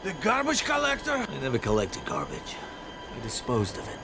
The garbage collector? I never collected garbage. I disposed of it.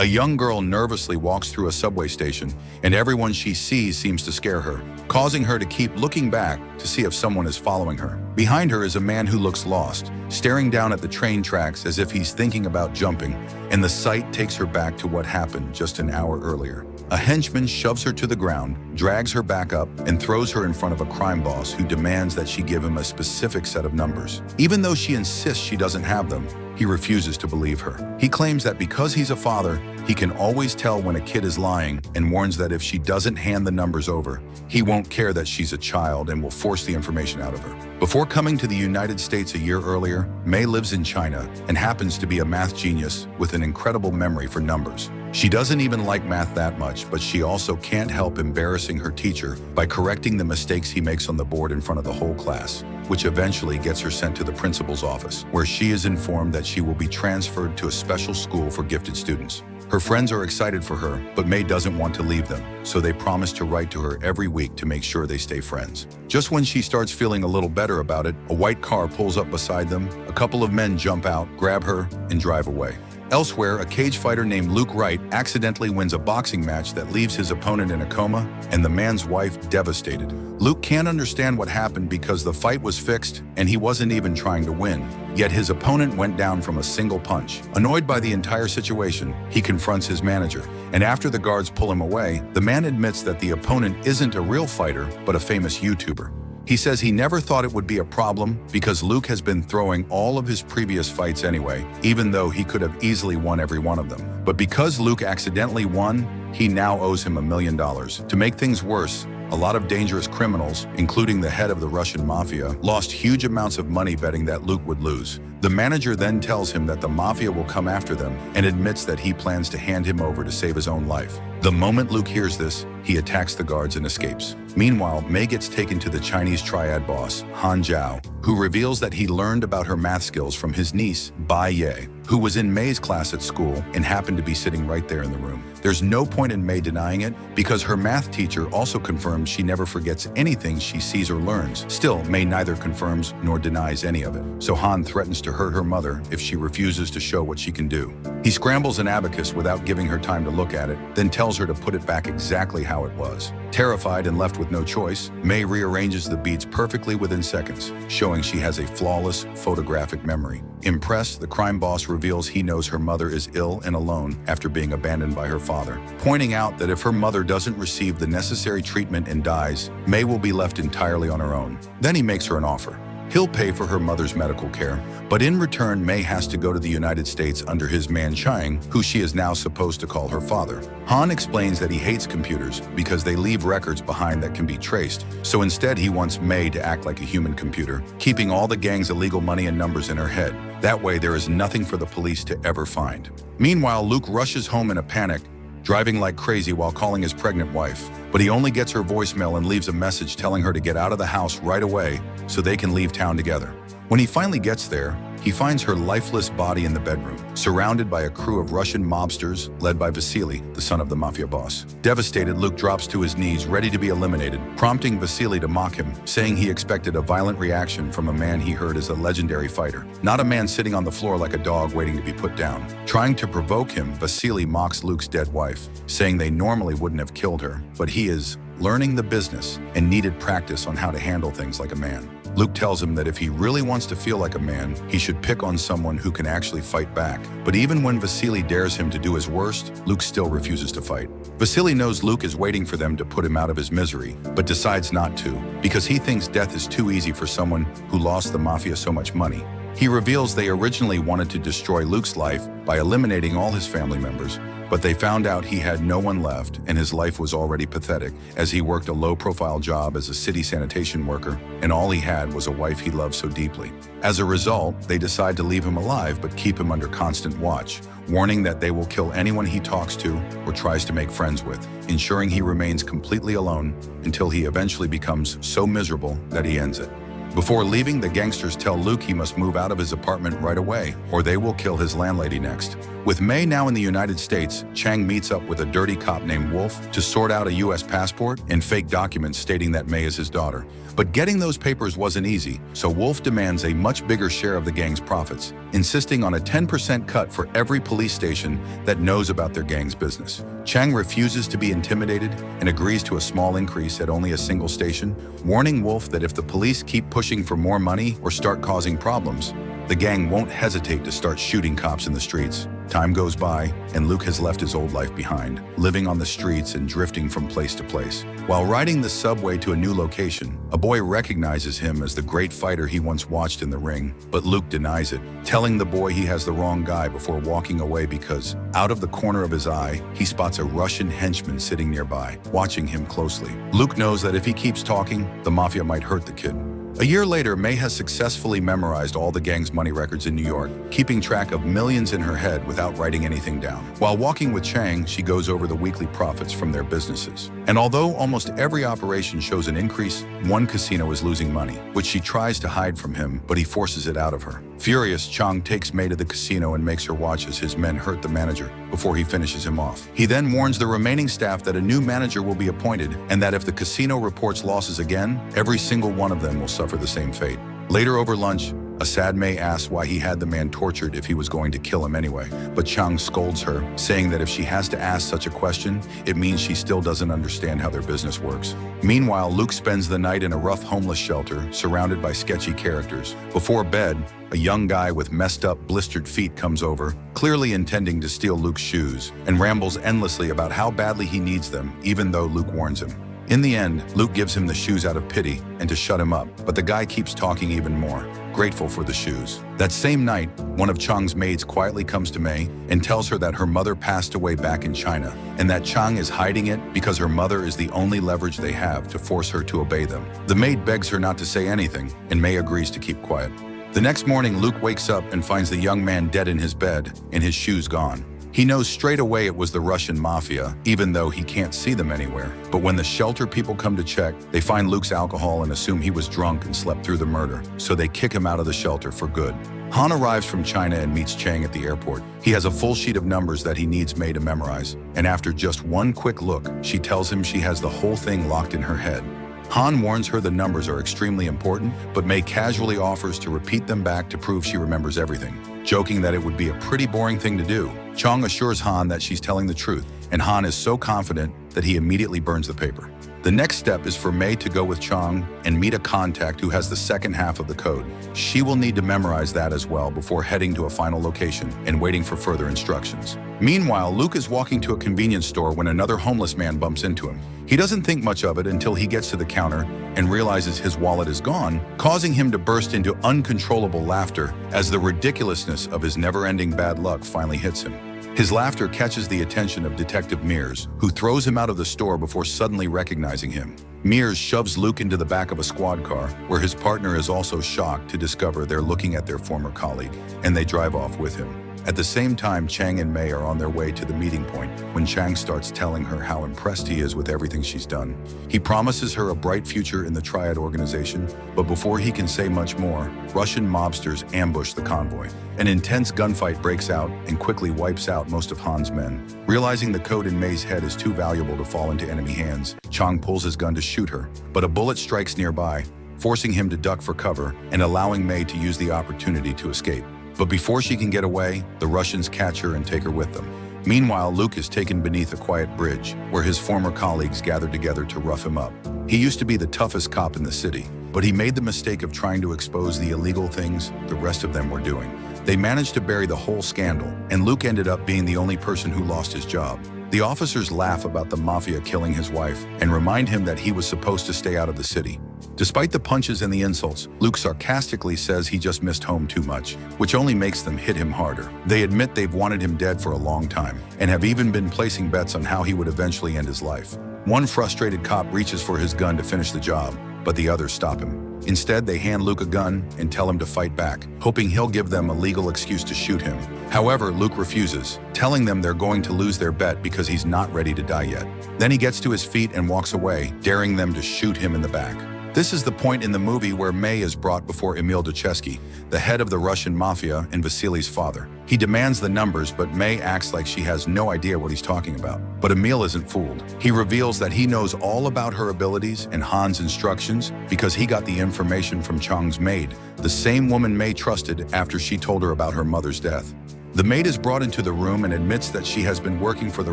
A young girl nervously walks through a subway station, and everyone she sees seems to scare her, causing her to keep looking back to see if someone is following her. Behind her is a man who looks lost, staring down at the train tracks as if he's thinking about jumping, and the sight takes her back to what happened just an hour earlier. A henchman shoves her to the ground, drags her back up, and throws her in front of a crime boss who demands that she give him a specific set of numbers. Even though she insists she doesn't have them, he refuses to believe her. He claims that because he's a father, he can always tell when a kid is lying and warns that if she doesn't hand the numbers over, he won't care that she's a child and will force the information out of her. Before coming to the United States a year earlier, May lives in China and happens to be a math genius with an incredible memory for numbers. She doesn't even like math that much, but she also can't help embarrassing her teacher by correcting the mistakes he makes on the board in front of the whole class, which eventually gets her sent to the principal's office, where she is informed that she will be transferred to a special school for gifted students. Her friends are excited for her, but May doesn't want to leave them, so they promise to write to her every week to make sure they stay friends. Just when she starts feeling a little better about it, a white car pulls up beside them, a couple of men jump out, grab her, and drive away. Elsewhere, a cage fighter named Luke Wright accidentally wins a boxing match that leaves his opponent in a coma and the man's wife devastated. Luke can't understand what happened because the fight was fixed and he wasn't even trying to win, yet his opponent went down from a single punch. Annoyed by the entire situation, he confronts his manager, and after the guards pull him away, the man admits that the opponent isn't a real fighter but a famous YouTuber. He says he never thought it would be a problem because Luke has been throwing all of his previous fights anyway, even though he could have easily won every one of them. But because Luke accidentally won, he now owes him $1 million. To make things worse, a lot of dangerous criminals, including the head of the Russian mafia, lost huge amounts of money betting that Luke would lose. The manager then tells him that the mafia will come after them and admits that he plans to hand him over to save his own life. The moment Luke hears this, he attacks the guards and escapes. Meanwhile, May gets taken to the Chinese triad boss, Han Zhao, who reveals that he learned about her math skills from his niece, Bai Ye, who was in May's class at school and happened to be sitting right there in the room. There's no point in May denying it because her math teacher also confirms she never forgets anything she sees or learns. Still, May neither confirms nor denies any of it, so Han threatens to hurt her mother if she refuses to show what she can do. He scrambles an abacus without giving her time to look at it, then tells her to put it back exactly how it was. Terrified and left with no choice, May rearranges the beads perfectly within seconds, showing she has a flawless photographic memory. Impressed, the crime boss reveals he knows her mother is ill and alone after being abandoned by her father, pointing out that if her mother doesn't receive the necessary treatment and dies, May will be left entirely on her own. Then he makes her an offer. He'll pay for her mother's medical care, but in return, May has to go to the United States under his man Chang, who she is now supposed to call her father. Han explains that he hates computers because they leave records behind that can be traced, so instead he wants May to act like a human computer, keeping all the gang's illegal money and numbers in her head. That way, there is nothing for the police to ever find. Meanwhile, Luke rushes home in a panic, driving like crazy while calling his pregnant wife. But he only gets her voicemail and leaves a message telling her to get out of the house right away so they can leave town together. When he finally gets there, he finds her lifeless body in the bedroom, surrounded by a crew of Russian mobsters led by Vasily, the son of the mafia boss. Devastated, Luke drops to his knees, ready to be eliminated, prompting Vasily to mock him, saying he expected a violent reaction from a man he heard as a legendary fighter, not a man sitting on the floor like a dog waiting to be put down. Trying to provoke him, Vasily mocks Luke's dead wife, saying they normally wouldn't have killed her, but he is learning the business and needed practice on how to handle things like a man. Luke tells him that if he really wants to feel like a man, he should pick on someone who can actually fight back. But even when Vasily dares him to do his worst, Luke still refuses to fight. Vasily knows Luke is waiting for them to put him out of his misery, but decides not to, because he thinks death is too easy for someone who lost the mafia so much money. He reveals they originally wanted to destroy Luke's life by eliminating all his family members, but they found out he had no one left and his life was already pathetic, as he worked a low-profile job as a city sanitation worker, and all he had was a wife he loved so deeply. As a result, they decide to leave him alive but keep him under constant watch, warning that they will kill anyone he talks to or tries to make friends with, ensuring he remains completely alone until he eventually becomes so miserable that he ends it. Before leaving, the gangsters tell Luke he must move out of his apartment right away, or they will kill his landlady next. With May now in the United States, Chang meets up with a dirty cop named Wolf to sort out a U.S. passport and fake documents stating that May is his daughter. But getting those papers wasn't easy, so Wolf demands a much bigger share of the gang's profits, insisting on a 10% cut for every police station that knows about their gang's business. Chang refuses to be intimidated and agrees to a small increase at only a single station, warning Wolf that if the police keep pushing for more money or start causing problems, the gang won't hesitate to start shooting cops in the streets. Time goes by, and Luke has left his old life behind, living on the streets and drifting from place to place. While riding the subway to a new location, a boy recognizes him as the great fighter he once watched in the ring, but Luke denies it, telling the boy he has the wrong guy before walking away because, out of the corner of his eye, he spots a Russian henchman sitting nearby, watching him closely. Luke knows that if he keeps talking, the mafia might hurt the kid. A year later, May has successfully memorized all the gang's money records in New York, keeping track of millions in her head without writing anything down. While walking with Chang, she goes over the weekly profits from their businesses. And although almost every operation shows an increase, one casino is losing money, which she tries to hide from him, but he forces it out of her. Furious, Chang takes May to the casino and makes her watch as his men hurt the manager before he finishes him off. He then warns the remaining staff that a new manager will be appointed and that if the casino reports losses again, every single one of them will suffer the same fate. Later over lunch, a sad May asks why he had the man tortured if he was going to kill him anyway, but Chang scolds her, saying that if she has to ask such a question, it means she still doesn't understand how their business works. Meanwhile, Luke spends the night in a rough homeless shelter, surrounded by sketchy characters. Before bed, a young guy with messed up, blistered feet comes over, clearly intending to steal Luke's shoes, and rambles endlessly about how badly he needs them, even though Luke warns him. In the end, Luke gives him the shoes out of pity and to shut him up, but the guy keeps talking even more, grateful for the shoes. That same night, one of Chang's maids quietly comes to May and tells her that her mother passed away back in China, and that Chang is hiding it because her mother is the only leverage they have to force her to obey them. The maid begs her not to say anything, and May agrees to keep quiet. The next morning, Luke wakes up and finds the young man dead in his bed and his shoes gone. He knows straight away it was the Russian mafia, even though he can't see them anywhere. But when the shelter people come to check, they find Luke's alcohol and assume he was drunk and slept through the murder, so they kick him out of the shelter for good. Han arrives from China and meets Chang at the airport. He has a full sheet of numbers that he needs May to memorize, and after just one quick look, she tells him she has the whole thing locked in her head. Han warns her the numbers are extremely important, but May casually offers to repeat them back to prove she remembers everything, joking that it would be a pretty boring thing to do. Chang assures Han that she's telling the truth, and Han is so confident that he immediately burns the paper. The next step is for May to go with Chang and meet a contact who has the second half of the code. She will need to memorize that as well before heading to a final location and waiting for further instructions. Meanwhile, Luke is walking to a convenience store when another homeless man bumps into him. He doesn't think much of it until he gets to the counter and realizes his wallet is gone, causing him to burst into uncontrollable laughter as the ridiculousness of his never-ending bad luck finally hits him. His laughter catches the attention of Detective Mears, who throws him out of the store before suddenly recognizing him. Mears shoves Luke into the back of a squad car, where his partner is also shocked to discover they're looking at their former colleague, and they drive off with him. At the same time, Chang and May are on their way to the meeting point when Chang starts telling her how impressed he is with everything she's done. He promises her a bright future in the Triad organization, but before he can say much more, Russian mobsters ambush the convoy. An intense gunfight breaks out and quickly wipes out most of Han's men. Realizing the code in May's head is too valuable to fall into enemy hands, Chang pulls his gun to shoot her, but a bullet strikes nearby, forcing him to duck for cover and allowing May to use the opportunity to escape. But before she can get away, the Russians catch her and take her with them. Meanwhile, Luke is taken beneath a quiet bridge, where his former colleagues gather together to rough him up. He used to be the toughest cop in the city, but he made the mistake of trying to expose the illegal things the rest of them were doing. They managed to bury the whole scandal, and Luke ended up being the only person who lost his job. The officers laugh about the mafia killing his wife and remind him that he was supposed to stay out of the city. Despite the punches and the insults, Luke sarcastically says he just missed home too much, which only makes them hit him harder. They admit they've wanted him dead for a long time and have even been placing bets on how he would eventually end his life. One frustrated cop reaches for his gun to finish the job, but the others stop him. Instead, they hand Luke a gun and tell him to fight back, hoping he'll give them a legal excuse to shoot him. However, Luke refuses, telling them they're going to lose their bet because he's not ready to die yet. Then he gets to his feet and walks away, daring them to shoot him in the back. This is the point in the movie where May is brought before Emil Duchesky, the head of the Russian mafia and Vasily's father. He demands the numbers, but May acts like she has no idea what he's talking about. But Emil isn't fooled. He reveals that he knows all about her abilities and Han's instructions because he got the information from Chang's maid, the same woman May trusted after she told her about her mother's death. The maid is brought into the room and admits that she has been working for the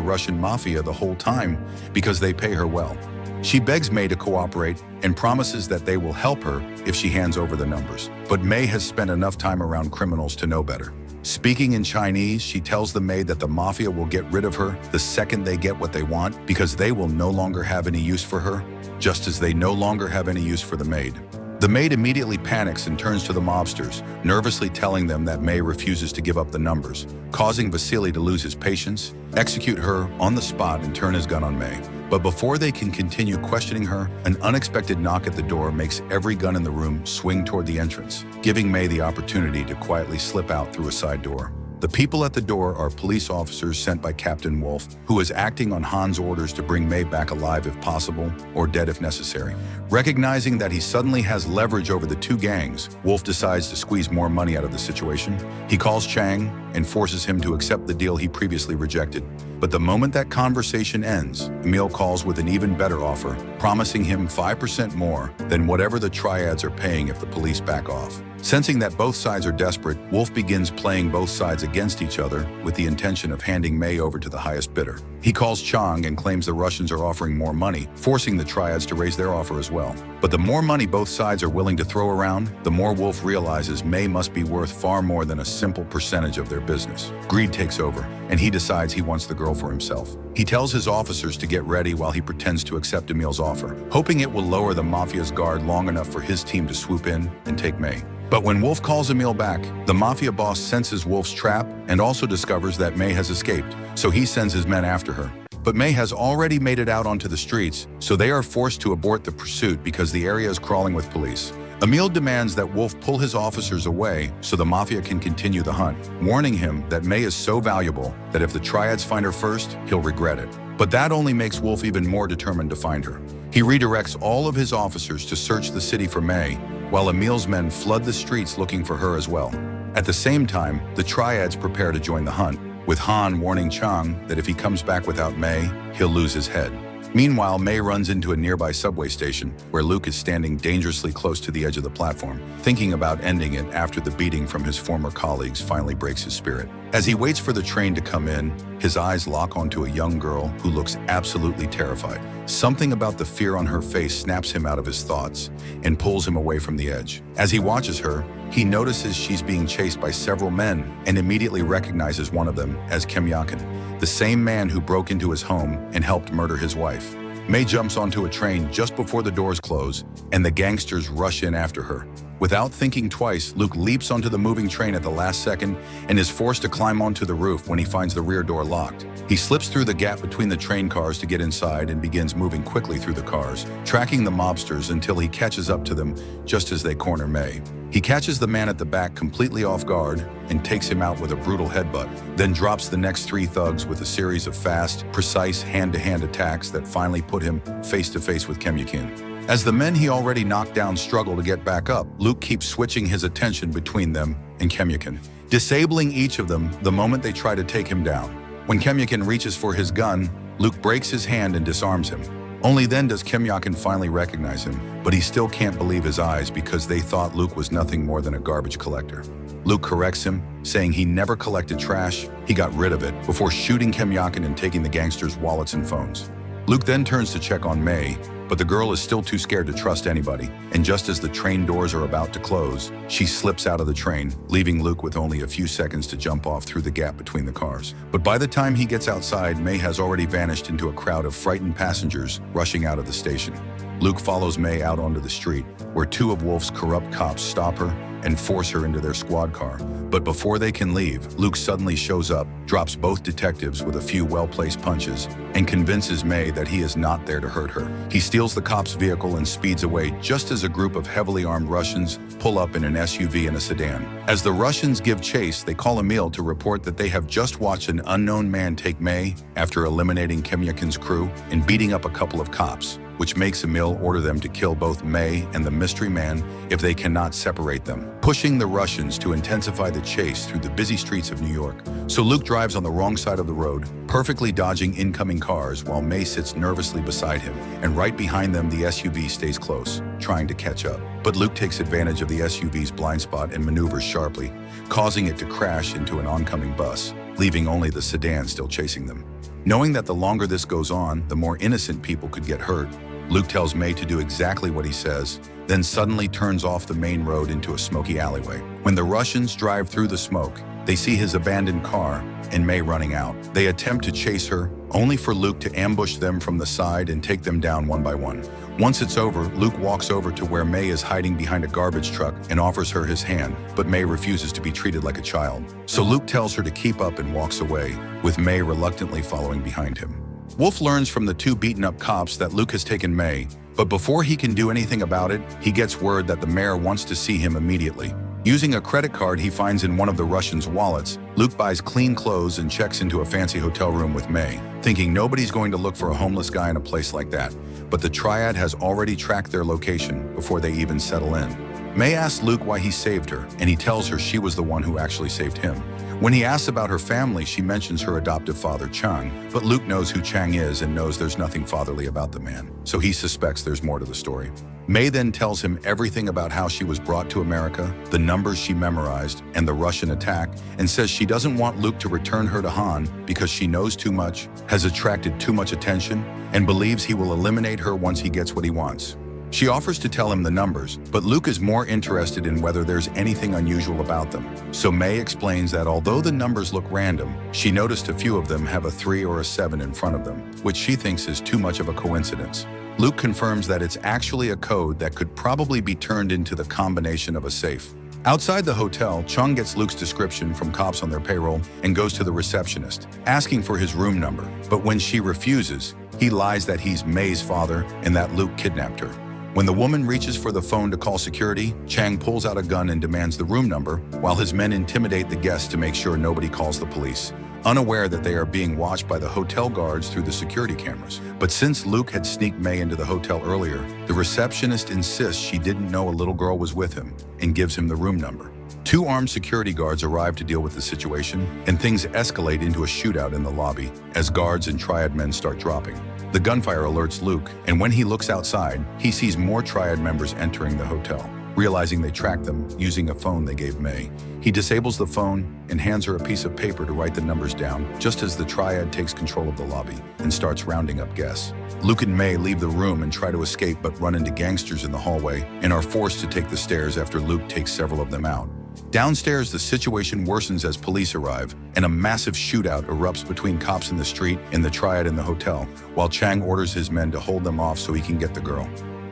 Russian mafia the whole time because they pay her well. She begs May to cooperate and promises that they will help her if she hands over the numbers. But May has spent enough time around criminals to know better. Speaking in Chinese, she tells the maid that the mafia will get rid of her the second they get what they want because they will no longer have any use for her, just as they no longer have any use for the maid. The maid immediately panics and turns to the mobsters, nervously telling them that May refuses to give up the numbers, causing Vasily to lose his patience, execute her on the spot, and turn his gun on May. But before they can continue questioning her, an unexpected knock at the door makes every gun in the room swing toward the entrance, giving May the opportunity to quietly slip out through a side door. The people at the door are police officers sent by Captain Wolf, who is acting on Han's orders to bring May back alive if possible, or dead if necessary. Recognizing that he suddenly has leverage over the two gangs, Wolf decides to squeeze more money out of the situation. He calls Chang and forces him to accept the deal he previously rejected. But the moment that conversation ends, Emil calls with an even better offer, promising him 5% more than whatever the Triads are paying if the police back off. Sensing that both sides are desperate, Wolf begins playing both sides against each other with the intention of handing May over to the highest bidder. He calls Chang and claims the Russians are offering more money, forcing the Triads to raise their offer as well. But the more money both sides are willing to throw around, the more Wolf realizes May must be worth far more than a simple percentage of their business. Greed takes over, and he decides he wants the girl for himself. He tells his officers to get ready while he pretends to accept Emil's offer, hoping it will lower the mafia's guard long enough for his team to swoop in and take May. But when Wolf calls Emil back, the mafia boss senses Wolf's trap and also discovers that May has escaped, so he sends his men after her. But May has already made it out onto the streets, so they are forced to abort the pursuit because the area is crawling with police. Emil demands that Wolf pull his officers away so the mafia can continue the hunt, warning him that May is so valuable that if the Triads find her first, he'll regret it. But that only makes Wolf even more determined to find her. He redirects all of his officers to search the city for May, while Emil's men flood the streets looking for her as well. At the same time, the Triads prepare to join the hunt, with Han warning Chang that if he comes back without May, he'll lose his head. Meanwhile, May runs into a nearby subway station where Luke is standing dangerously close to the edge of the platform, thinking about ending it after the beating from his former colleagues finally breaks his spirit. As he waits for the train to come in, his eyes lock onto a young girl who looks absolutely terrified. Something about the fear on her face snaps him out of his thoughts and pulls him away from the edge. As he watches her, he notices she's being chased by several men and immediately recognizes one of them as Yakin, the same man who broke into his home and helped murder his wife. May jumps onto a train just before the doors close, and the gangsters rush in after her. Without thinking twice, Luke leaps onto the moving train at the last second and is forced to climb onto the roof when he finds the rear door locked. He slips through the gap between the train cars to get inside and begins moving quickly through the cars, tracking the mobsters until he catches up to them just as they corner May. He catches the man at the back completely off guard and takes him out with a brutal headbutt, then drops the next three thugs with a series of fast, precise hand-to-hand attacks that finally put him face-to-face with Yakin. As the men he already knocked down struggle to get back up, Luke keeps switching his attention between them and Yakin, disabling each of them the moment they try to take him down. When Yakin reaches for his gun, Luke breaks his hand and disarms him. Only then does Yakin finally recognize him, but he still can't believe his eyes because they thought Luke was nothing more than a garbage collector. Luke corrects him, saying he never collected trash, he got rid of it, before shooting Yakin and taking the gangsters' wallets and phones. Luke then turns to check on May, but the girl is still too scared to trust anybody, and just as the train doors are about to close, she slips out of the train, leaving Luke with only a few seconds to jump off through the gap between the cars. But by the time he gets outside, May has already vanished into a crowd of frightened passengers rushing out of the station. Luke follows May out onto the street, where two of Wolf's corrupt cops stop her and force her into their squad car. But before they can leave, Luke suddenly shows up, drops both detectives with a few well-placed punches, and convinces May that he is not there to hurt her. He steals the cop's vehicle and speeds away just as a group of heavily armed Russians pull up in an SUV and a sedan. As the Russians give chase, they call Emil to report that they have just watched an unknown man take May after eliminating Yakin's crew and beating up a couple of cops. which makes Emil order them to kill both May and the mystery man if they cannot separate them, pushing the Russians to intensify the chase through the busy streets of New York. So Luke drives on the wrong side of the road, perfectly dodging incoming cars while May sits nervously beside him, and right behind them the SUV stays close, trying to catch up. But Luke takes advantage of the SUV's blind spot and maneuvers sharply, causing it to crash into an oncoming bus, leaving only the sedan still chasing them. Knowing that the longer this goes on, the more innocent people could get hurt, Luke tells May to do exactly what he says, then suddenly turns off the main road into a smoky alleyway. When the Russians drive through the smoke, they see his abandoned car and May running out. They attempt to chase her, only for Luke to ambush them from the side and take them down one by one. Once it's over, Luke walks over to where May is hiding behind a garbage truck and offers her his hand, but May refuses to be treated like a child. So Luke tells her to keep up and walks away, with May reluctantly following behind him. Wolf learns from the two beaten-up cops that Luke has taken May, but before he can do anything about it, he gets word that the mayor wants to see him immediately. Using a credit card he finds in one of the Russians' wallets, Luke buys clean clothes and checks into a fancy hotel room with May, thinking nobody's going to look for a homeless guy in a place like that. But the Triad has already tracked their location before they even settle in. May asks Luke why he saved her, and he tells her she was the one who actually saved him. When he asks about her family, she mentions her adoptive father, Chang, but Luke knows who Chang is and knows there's nothing fatherly about the man, so he suspects there's more to the story. May then tells him everything about how she was brought to America, the numbers she memorized, and the Russian attack, and says she doesn't want Luke to return her to Han because she knows too much, has attracted too much attention, and believes he will eliminate her once he gets what he wants. She offers to tell him the numbers, but Luke is more interested in whether there's anything unusual about them. So May explains that although the numbers look random, she noticed a few of them have a 3 or a 7 in front of them, which she thinks is too much of a coincidence. Luke confirms that it's actually a code that could probably be turned into the combination of a safe. Outside the hotel, Chung gets Luke's description from cops on their payroll and goes to the receptionist, asking for his room number. But when she refuses, he lies that he's May's father and that Luke kidnapped her. When the woman reaches for the phone to call security, Chang pulls out a gun and demands the room number, while his men intimidate the guests to make sure nobody calls the police, unaware that they are being watched by the hotel guards through the security cameras. But since Luke had sneaked May into the hotel earlier, the receptionist insists she didn't know a little girl was with him and gives him the room number. 2 armed security guards arrive to deal with the situation, and things escalate into a shootout in the lobby as guards and Triad men start dropping. The gunfire alerts Luke, and when he looks outside, he sees more Triad members entering the hotel. Realizing they tracked them using a phone they gave May, he disables the phone and hands her a piece of paper to write the numbers down, just as the Triad takes control of the lobby and starts rounding up guests. Luke and May leave the room and try to escape but run into gangsters in the hallway and are forced to take the stairs after Luke takes several of them out. Downstairs, the situation worsens as police arrive, and a massive shootout erupts between cops in the street and the Triad in the hotel, while Chang orders his men to hold them off so he can get the girl.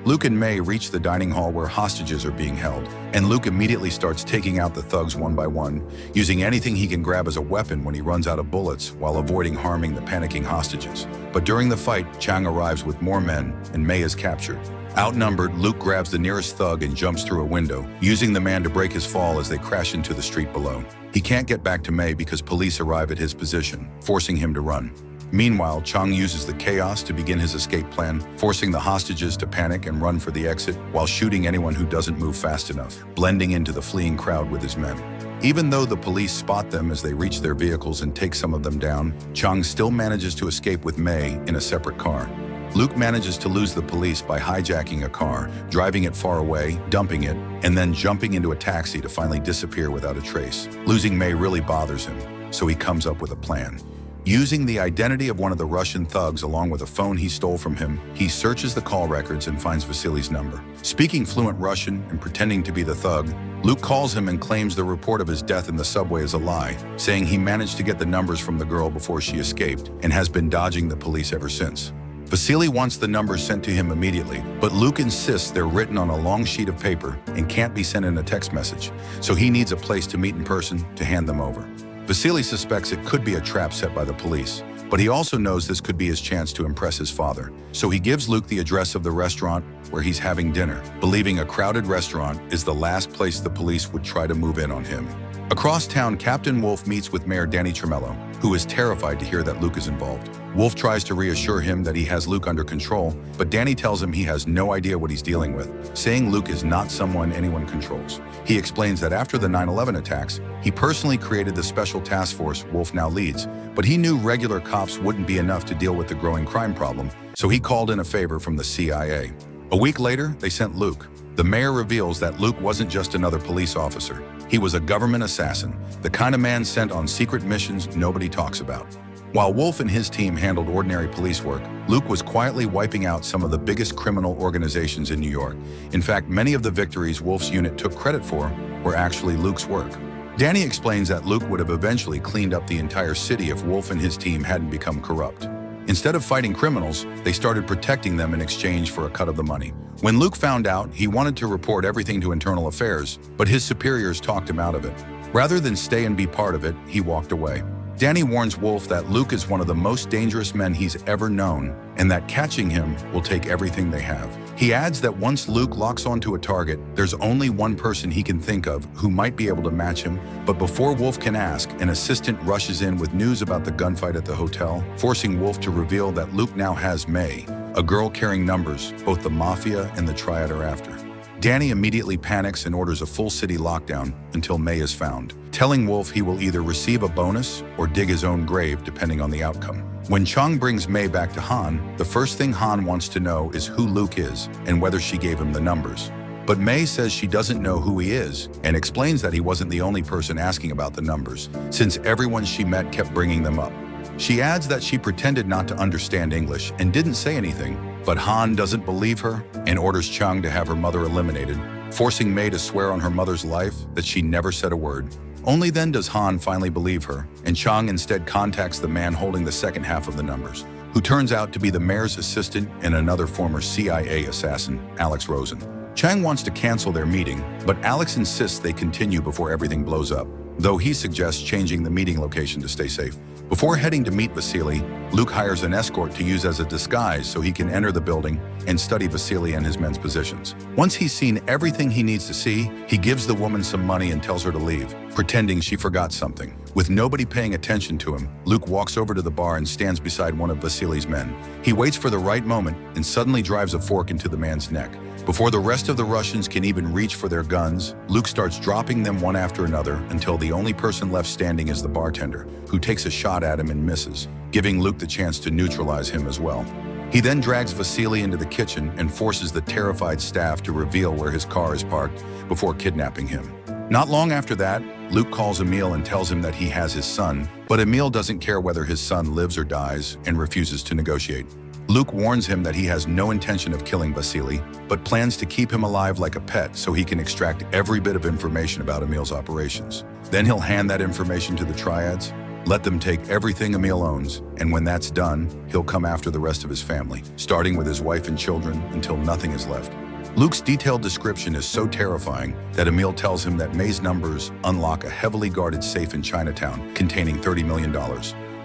Luke and May reach the dining hall where hostages are being held, and Luke immediately starts taking out the thugs one by one, using anything he can grab as a weapon when he runs out of bullets while avoiding harming the panicking hostages. But during the fight, Chang arrives with more men, and May is captured. Outnumbered, Luke grabs the nearest thug and jumps through a window, using the man to break his fall as they crash into the street below. He can't get back to May because police arrive at his position, forcing him to run. Meanwhile, Chung uses the chaos to begin his escape plan, forcing the hostages to panic and run for the exit while shooting anyone who doesn't move fast enough, blending into the fleeing crowd with his men. Even though the police spot them as they reach their vehicles and take some of them down, Chung still manages to escape with May in a separate car. Luke manages to lose the police by hijacking a car, driving it far away, dumping it, and then jumping into a taxi to finally disappear without a trace. Losing May really bothers him, so he comes up with a plan. Using the identity of one of the Russian thugs along with a phone he stole from him, he searches the call records and finds Vasily's number. Speaking fluent Russian and pretending to be the thug, Luke calls him and claims the report of his death in the subway is a lie, saying he managed to get the numbers from the girl before she escaped and has been dodging the police ever since. Vasily wants the numbers sent to him immediately, but Luke insists they're written on a long sheet of paper and can't be sent in a text message, so he needs a place to meet in person to hand them over. Vasily suspects it could be a trap set by the police, but he also knows this could be his chance to impress his father, so he gives Luke the address of the restaurant where he's having dinner, believing a crowded restaurant is the last place the police would try to move in on him. Across town, Captain Wolf meets with Mayor Danny Tremello, who is terrified to hear that Luke is involved. Wolf tries to reassure him that he has Luke under control, but Danny tells him he has no idea what he's dealing with, saying Luke is not someone anyone controls. He explains that after the 9/11 attacks, he personally created the special task force Wolf now leads, but he knew regular cops wouldn't be enough to deal with the growing crime problem, so he called in a favor from the CIA. A week later, they sent Luke. The mayor reveals that Luke wasn't just another police officer. He was a government assassin, the kind of man sent on secret missions nobody talks about. While Wolf and his team handled ordinary police work, Luke was quietly wiping out some of the biggest criminal organizations in New York. In fact, many of the victories Wolf's unit took credit for were actually Luke's work. Danny explains that Luke would have eventually cleaned up the entire city if Wolf and his team hadn't become corrupt. Instead of fighting criminals, they started protecting them in exchange for a cut of the money. When Luke found out, he wanted to report everything to Internal Affairs, but his superiors talked him out of it. Rather than stay and be part of it, he walked away. Danny warns Wolf that Luke is one of the most dangerous men he's ever known, and that catching him will take everything they have. He adds that once Luke locks onto a target, there's only one person he can think of who might be able to match him, but before Wolf can ask, an assistant rushes in with news about the gunfight at the hotel, forcing Wolf to reveal that Luke now has May, a girl carrying numbers both the mafia and the Triad are after. Danny immediately panics and orders a full city lockdown until May is found, telling Wolf he will either receive a bonus or dig his own grave depending on the outcome. When Chung brings May back to Han, the first thing Han wants to know is who Luke is and whether she gave him the numbers. But May says she doesn't know who he is and explains that he wasn't the only person asking about the numbers, since everyone she met kept bringing them up. She adds that she pretended not to understand English and didn't say anything, but Han doesn't believe her and orders Chung to have her mother eliminated, forcing May to swear on her mother's life that she never said a word. Only then does Han finally believe her, and Chung instead contacts the man holding the second half of the numbers, who turns out to be the mayor's assistant and another former CIA assassin, Alex Rosen. Chang wants to cancel their meeting, but Alex insists they continue before everything blows up, though he suggests changing the meeting location to stay safe. Before heading to meet Vasily, Luke hires an escort to use as a disguise so he can enter the building and study Vasily and his men's positions. Once he's seen everything he needs to see, he gives the woman some money and tells her to leave, pretending she forgot something. With nobody paying attention to him, Luke walks over to the bar and stands beside one of Vasily's men. He waits for the right moment and suddenly drives a fork into the man's neck. Before the rest of the Russians can even reach for their guns, Luke starts dropping them one after another until the only person left standing is the bartender, who takes a shot at him and misses, giving Luke the chance to neutralize him as well. He then drags Vasily into the kitchen and forces the terrified staff to reveal where his car is parked before kidnapping him. Not long after that, Luke calls Emil and tells him that he has his son, but Emil doesn't care whether his son lives or dies and refuses to negotiate. Luke warns him that he has no intention of killing Vasily, but plans to keep him alive like a pet so he can extract every bit of information about Emil's operations. Then he'll hand that information to the Triads, let them take everything Emil owns, and when that's done, he'll come after the rest of his family, starting with his wife and children until nothing is left. Luke's detailed description is so terrifying that Emil tells him that May's numbers unlock a heavily guarded safe in Chinatown containing $30 million,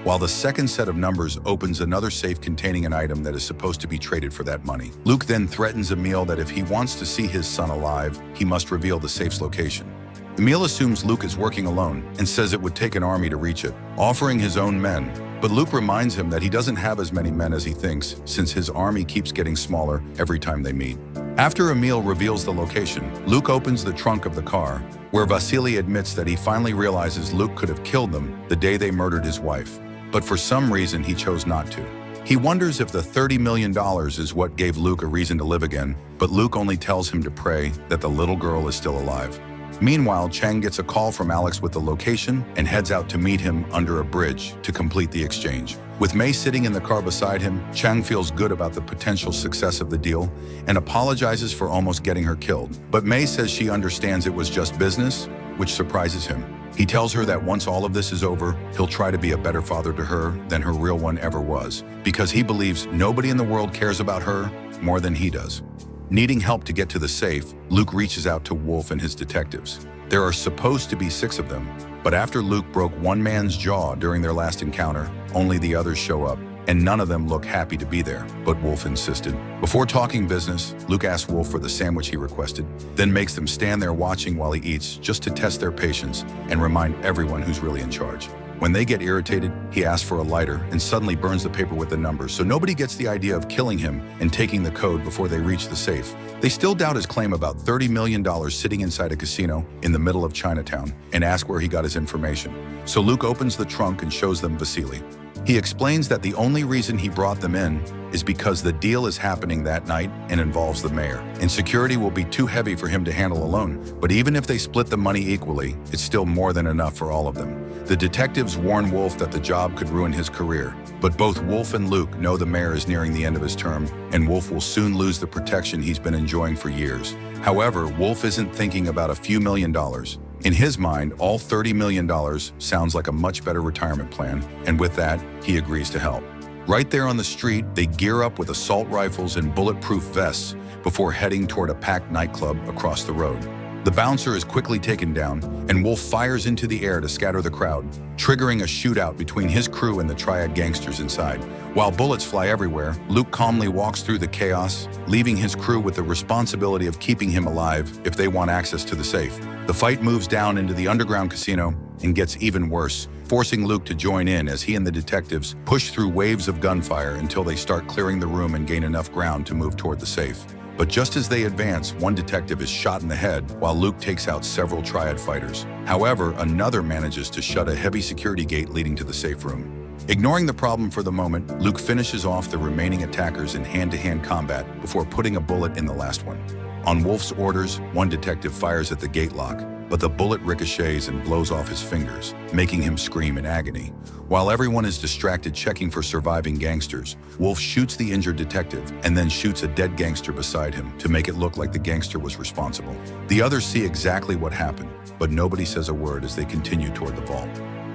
while the second set of numbers opens another safe containing an item that is supposed to be traded for that money. Luke then threatens Emil that if he wants to see his son alive, he must reveal the safe's location. Emil assumes Luke is working alone and says it would take an army to reach it, offering his own men. But Luke reminds him that he doesn't have as many men as he thinks, since his army keeps getting smaller every time they meet. After Emil reveals the location, Luke opens the trunk of the car, where Vasily admits that he finally realizes Luke could have killed them the day they murdered his wife. But for some reason, he chose not to. He wonders if the $30 million is what gave Luke a reason to live again, but Luke only tells him to pray that the little girl is still alive. Meanwhile, Chang gets a call from Alex with the location and heads out to meet him under a bridge to complete the exchange. With May sitting in the car beside him, Chang feels good about the potential success of the deal and apologizes for almost getting her killed. But May says she understands it was just business, which surprises him. He tells her that once all of this is over, he'll try to be a better father to her than her real one ever was, because he believes nobody in the world cares about her more than he does. Needing help to get to the safe, Luke reaches out to Wolf and his detectives. There are supposed to be 6 of them, but after Luke broke one man's jaw during their last encounter, only the others show up, and none of them look happy to be there, but Wolf insisted. Before talking business, Luke asks Wolf for the sandwich he requested, then makes them stand there watching while he eats just to test their patience and remind everyone who's really in charge. When they get irritated, he asks for a lighter and suddenly burns the paper with the numbers, so nobody gets the idea of killing him and taking the code before they reach the safe. They still doubt his claim about $30 million sitting inside a casino in the middle of Chinatown and ask where he got his information. So Luke opens the trunk and shows them Vasily. He explains that the only reason he brought them in is because the deal is happening that night and involves the mayor, and security will be too heavy for him to handle alone. But even if they split the money equally, it's still more than enough for all of them. The detectives warn Wolf that the job could ruin his career, but both Wolf and Luke know the mayor is nearing the end of his term, and Wolf will soon lose the protection he's been enjoying for years. However, Wolf isn't thinking about a few $1,000,000. In his mind, all $30 million sounds like a much better retirement plan, and with that, he agrees to help. Right there on the street, they gear up with assault rifles and bulletproof vests before heading toward a packed nightclub across the road. The bouncer is quickly taken down, and Wolf fires into the air to scatter the crowd, triggering a shootout between his crew and the Triad gangsters inside. While bullets fly everywhere, Luke calmly walks through the chaos, leaving his crew with the responsibility of keeping him alive if they want access to the safe. The fight moves down into the underground casino and gets even worse, forcing Luke to join in as he and the detectives push through waves of gunfire until they start clearing the room and gain enough ground to move toward the safe. But just as they advance, one detective is shot in the head while Luke takes out several Triad fighters. However, another manages to shut a heavy security gate leading to the safe room. Ignoring the problem for the moment, Luke finishes off the remaining attackers in hand-to-hand combat before putting a bullet in the last one. On Wolf's orders, one detective fires at the gate lock, but the bullet ricochets and blows off his fingers, making him scream in agony. While everyone is distracted checking for surviving gangsters, Wolf shoots the injured detective and then shoots a dead gangster beside him to make it look like the gangster was responsible. The others see exactly what happened, but nobody says a word as they continue toward the vault.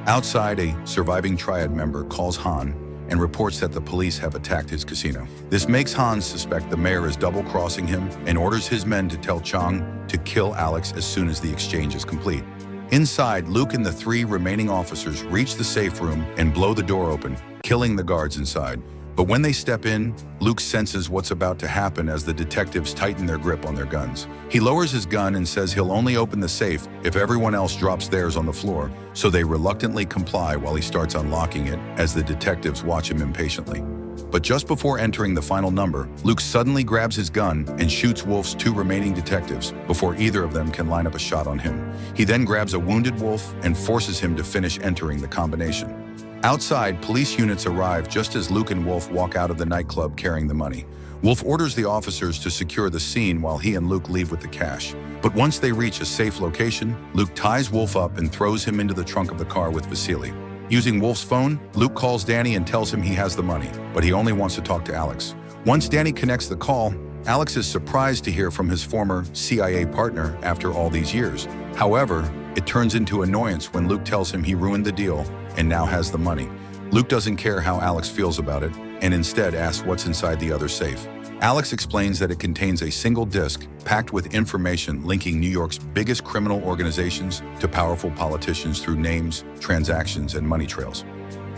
Outside, a surviving Triad member calls Han and reports that the police have attacked his casino. This makes Hans suspect the mayor is double-crossing him and orders his men to tell Chang to kill Alex as soon as the exchange is complete. Inside, Luke and the 3 remaining officers reach the safe room and blow the door open, killing the guards inside. But when they step in, Luke senses what's about to happen as the detectives tighten their grip on their guns. He lowers his gun and says he'll only open the safe if everyone else drops theirs on the floor, so they reluctantly comply while he starts unlocking it as the detectives watch him impatiently. But just before entering the final number, Luke suddenly grabs his gun and shoots Wolf's 2 remaining detectives before either of them can line up a shot on him. He then grabs a wounded Wolf and forces him to finish entering the combination. Outside, police units arrive just as Luke and Wolf walk out of the nightclub carrying the money. Wolf orders the officers to secure the scene while he and Luke leave with the cash. But once they reach a safe location, Luke ties Wolf up and throws him into the trunk of the car with Vasily. Using Wolf's phone, Luke calls Danny and tells him he has the money, but he only wants to talk to Alex. Once Danny connects the call, Alex is surprised to hear from his former CIA partner after all these years. However, it turns into annoyance when Luke tells him he ruined the deal and now has the money. Luke doesn't care how Alex feels about it and instead asks what's inside the other safe. Alex explains that it contains a single disc packed with information linking New York's biggest criminal organizations to powerful politicians through names, transactions, and money trails.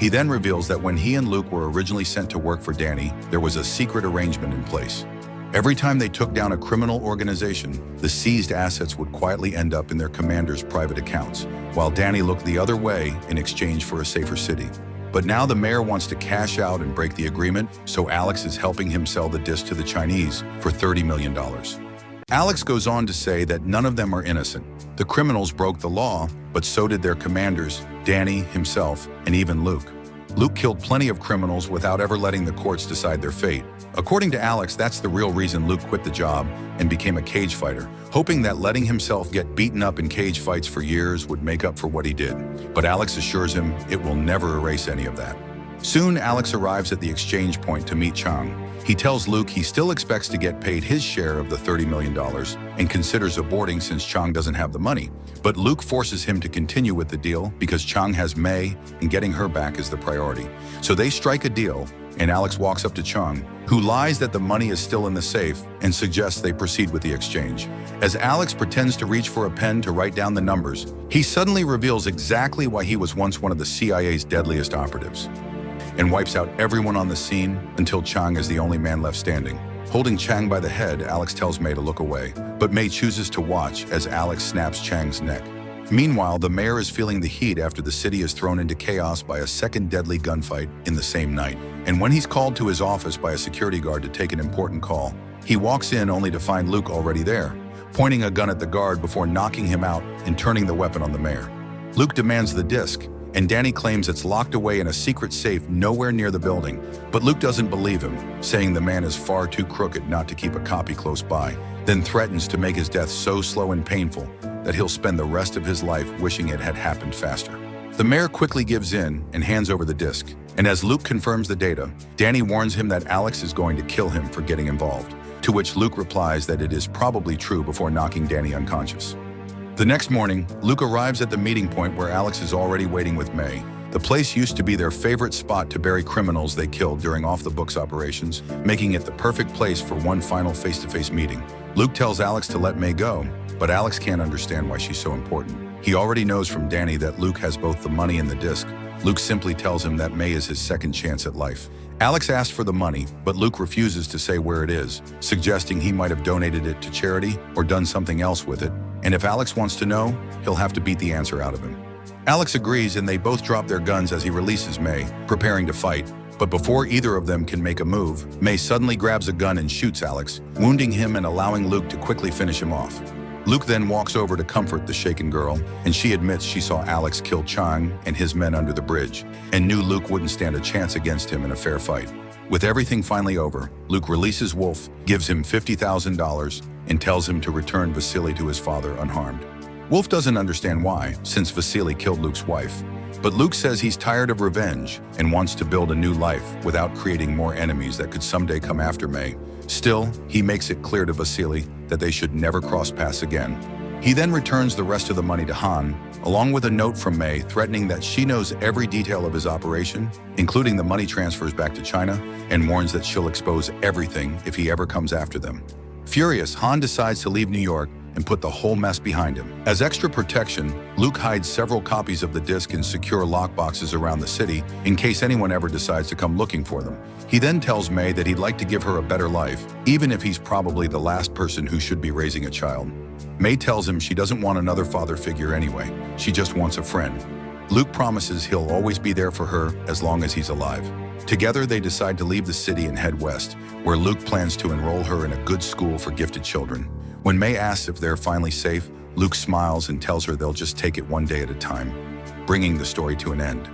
He then reveals that when he and Luke were originally sent to work for Danny, there was a secret arrangement in place. Every time they took down a criminal organization, the seized assets would quietly end up in their commander's private accounts, while Danny looked the other way in exchange for a safer city. But now the mayor wants to cash out and break the agreement, so Alex is helping him sell the disc to the Chinese for $30 million. Alex goes on to say that none of them are innocent. The criminals broke the law, but so did their commanders, Danny, himself, and even Luke. Luke killed plenty of criminals without ever letting the courts decide their fate. According to Alex, that's the real reason Luke quit the job and became a cage fighter, hoping that letting himself get beaten up in cage fights for years would make up for what he did. But Alex assures him it will never erase any of that. Soon, Alex arrives at the exchange point to meet Chang. He tells Luke he still expects to get paid his share of the $30 million and considers aborting since Chang doesn't have the money. But Luke forces him to continue with the deal because Chang has May and getting her back is the priority. So they strike a deal, and Alex walks up to Chang, who lies that the money is still in the safe and suggests they proceed with the exchange. As Alex pretends to reach for a pen to write down the numbers, he suddenly reveals exactly why he was once one of the CIA's deadliest operatives, and wipes out everyone on the scene until Chang is the only man left standing. Holding Chang by the head, Alex tells May to look away, but May chooses to watch as Alex snaps Chang's neck. Meanwhile, the mayor is feeling the heat after the city is thrown into chaos by a second deadly gunfight in the same night. And when he's called to his office by a security guard to take an important call, he walks in only to find Luke already there, pointing a gun at the guard before knocking him out and turning the weapon on the mayor. Luke demands the disc, and Danny claims it's locked away in a secret safe nowhere near the building, but Luke doesn't believe him, saying the man is far too crooked not to keep a copy close by, then threatens to make his death so slow and painful that he'll spend the rest of his life wishing it had happened faster. The mayor quickly gives in and hands over the disc, and as Luke confirms the data, Danny warns him that Alex is going to kill him for getting involved, to which Luke replies that it is probably true before knocking Danny unconscious. The next morning, Luke arrives at the meeting point where Alex is already waiting with May. The place used to be their favorite spot to bury criminals they killed during off-the-books operations, making it the perfect place for one final face-to-face meeting. Luke tells Alex to let May go, but Alex can't understand why she's so important. He already knows from Danny that Luke has both the money and the disc. Luke simply tells him that May is his second chance at life. Alex asks for the money, but Luke refuses to say where it is, suggesting he might have donated it to charity or done something else with it. And if Alex wants to know, he'll have to beat the answer out of him. Alex agrees and they both drop their guns as he releases May, preparing to fight. But before either of them can make a move, May suddenly grabs a gun and shoots Alex, wounding him and allowing Luke to quickly finish him off. Luke then walks over to comfort the shaken girl, and she admits she saw Alex kill Chang and his men under the bridge, and knew Luke wouldn't stand a chance against him in a fair fight. With everything finally over, Luke releases Wolf, gives him $50,000, and tells him to return Vasily to his father unharmed. Wolf doesn't understand why, since Vasily killed Luke's wife. But Luke says he's tired of revenge and wants to build a new life without creating more enemies that could someday come after May. Still, he makes it clear to Vasily that they should never cross paths again. He then returns the rest of the money to Han, along with a note from May threatening that she knows every detail of his operation, including the money transfers back to China, and warns that she'll expose everything if he ever comes after them. Furious, Han decides to leave New York and put the whole mess behind him. As extra protection, Luke hides several copies of the disc in secure lockboxes around the city in case anyone ever decides to come looking for them. He then tells May that he'd like to give her a better life, even if he's probably the last person who should be raising a child. May tells him she doesn't want another father figure anyway, she just wants a friend. Luke promises he'll always be there for her as long as he's alive. Together, they decide to leave the city and head west, where Luke plans to enroll her in a good school for gifted children. When May asks if they're finally safe, Luke smiles and tells her they'll just take it one day at a time, bringing the story to an end.